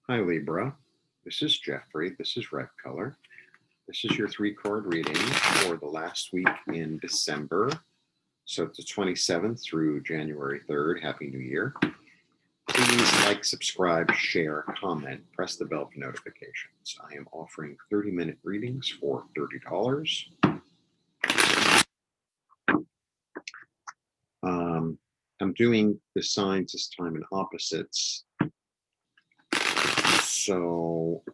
Hi, Libra. This is Jeffrey. This is Red Color. This is your 3-card reading for the last week in December. So it's the 27th through January 3rd. Happy New Year. Please like, subscribe, share, comment, press the bell for notifications. I am offering 30-minute readings for $30. I'm doing the signs this time in opposites. So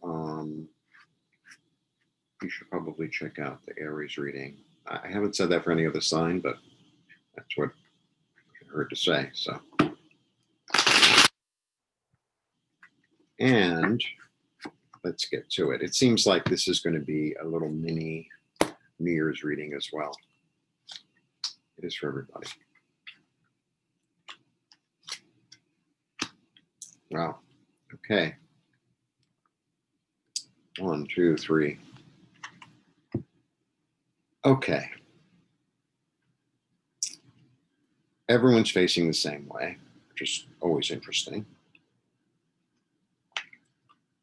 you should probably check out the Aries reading. I haven't said that for any other sign, but that's what I heard to say. So, and let's get to it. It seems like this is going to be a little mini New Year's reading as well. It is for everybody. Wow. Okay. 1, 2, 3. Okay. Everyone's facing the same way, which is always interesting.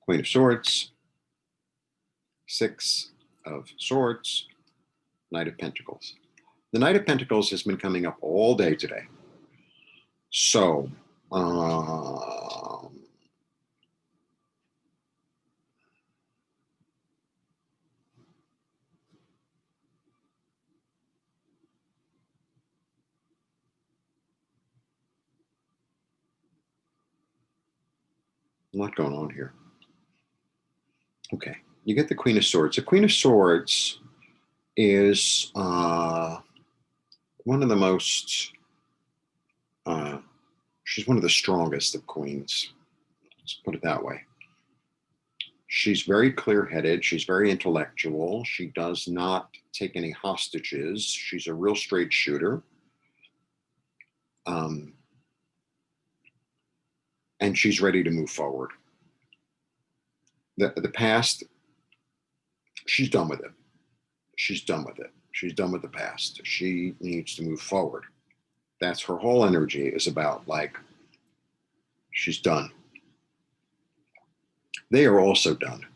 Queen of Swords, 6 of Swords, Knight of Pentacles. The Knight of Pentacles has been coming up all day today. So, a lot going on here. Okay, you get the Queen of Swords. The Queen of Swords is one of the most, she's one of the strongest of queens. Let's put it that way. She's very clear-headed. She's very intellectual. She does not take any hostages. She's a real straight shooter. And she's ready to move forward. The past, she's done with it. She's done with it. She's done with the past. She needs to move forward. That's her whole energy is about, like, she's done. They are also done.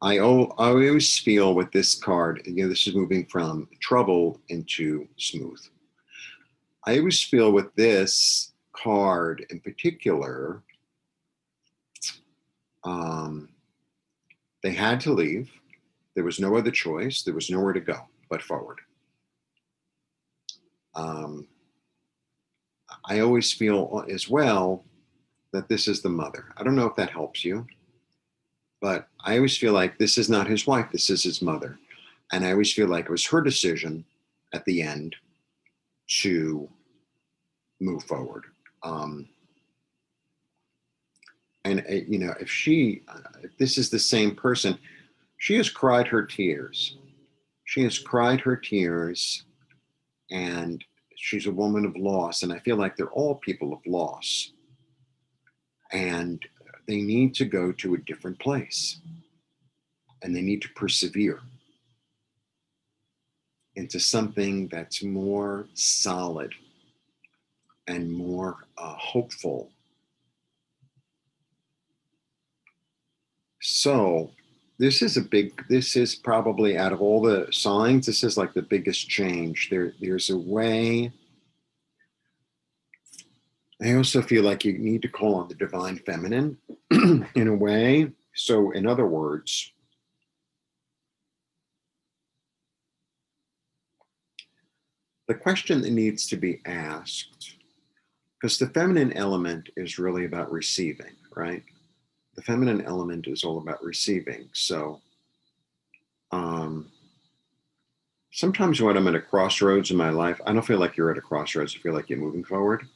I always feel with this card, you know, this is moving from trouble into smooth. I always feel with this card in particular, they had to leave. There was no other choice. There was nowhere to go but forward. I always feel as well that this is the mother. I don't know if that helps you, but I always feel like this is not his wife. This is his mother. And I always feel like it was her decision at the end to move forward. You know, if this is the same person, she has cried her tears. She has cried her tears, and she's a woman of loss. And I feel like they're all people of loss. And they need to go to a different place. And they need to persevere into something that's more solid and more hopeful. So this is probably, out of all the signs, this is like the biggest change. There's a way. I also feel like you need to call on the divine feminine in a way. So in other words, the question that needs to be asked, because the feminine element is really about receiving, right? The feminine element is all about receiving. So sometimes when I'm at a crossroads in my life, I don't feel like you're at a crossroads. I feel like you're moving forward.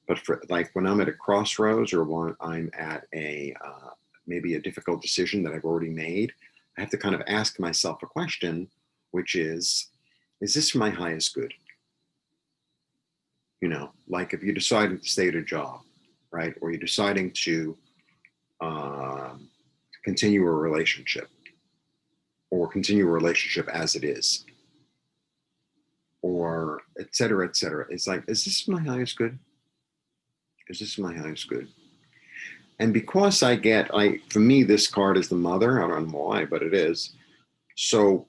But for, like, when I'm at a crossroads, or when I'm at a maybe a difficult decision that I've already made, I have to kind of ask myself a question, which is this for my highest good? You know, like if you're deciding to stay at a job, right? Or you're deciding to continue a relationship, or continue a relationship as it is, or et cetera, et cetera. It's like, is this my highest good? Is this my highest good? And because for me, this card is the mother. I don't know why, but it is. So,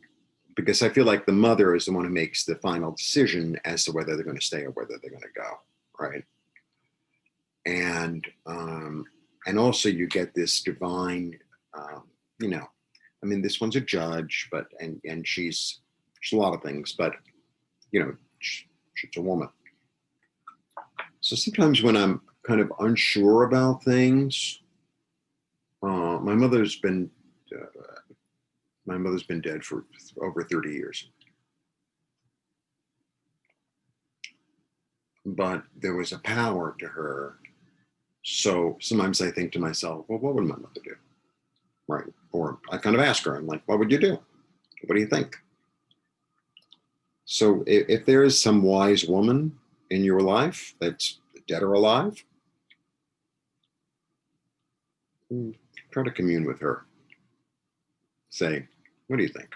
because I feel like the mother is the one who makes the final decision as to whether they're going to stay or whether they're going to go, right? And also you get this divine, um, you know, I mean, this one's a judge, but and she's a lot of things, but she's a woman. So sometimes when I'm kind of unsure about things, my mother's been dead for over 30 years, but there was a power to her. So sometimes I think to myself, well, what would my mother do? Right. Or I kind of ask her, I'm like, what would you do? What do you think? So if there is some wise woman in your life that's dead or alive, try to commune with her. Say, what do you think?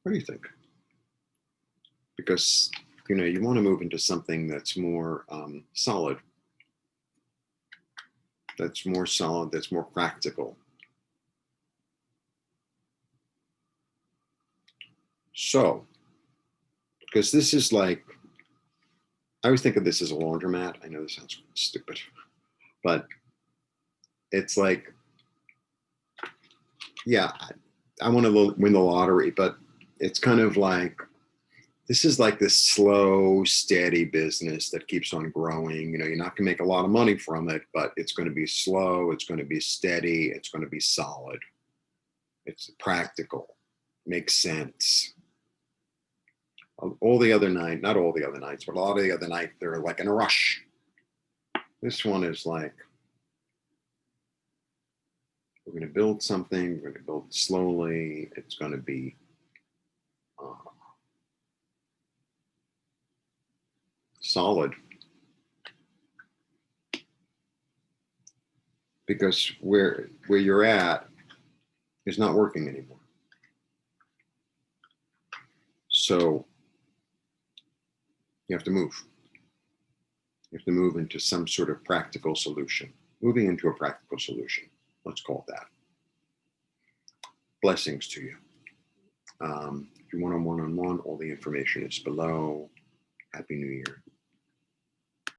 What do you think? Because you want to move into something that's more solid, that's more practical. So, because this is like, I always think of this as a laundromat. I know this sounds stupid, but it's like, yeah, I want to win the lottery, but it's kind of like, this is like this slow, steady business that keeps on growing. You're not going to make a lot of money from it, but it's going to be slow. It's going to be steady. It's going to be solid. It's practical, makes sense. All the other night, not all the other nights, but a lot of the other night, they're like in a rush. This one is like, we're going to build something. We're going to build it slowly. It's going to be solid, because where you're at is not working anymore. So you have to move. You have to move into some sort of practical solution. Moving into a practical solution. Let's call it that. Blessings to you. If you want a one-on-one, all the information is below. Happy New Year.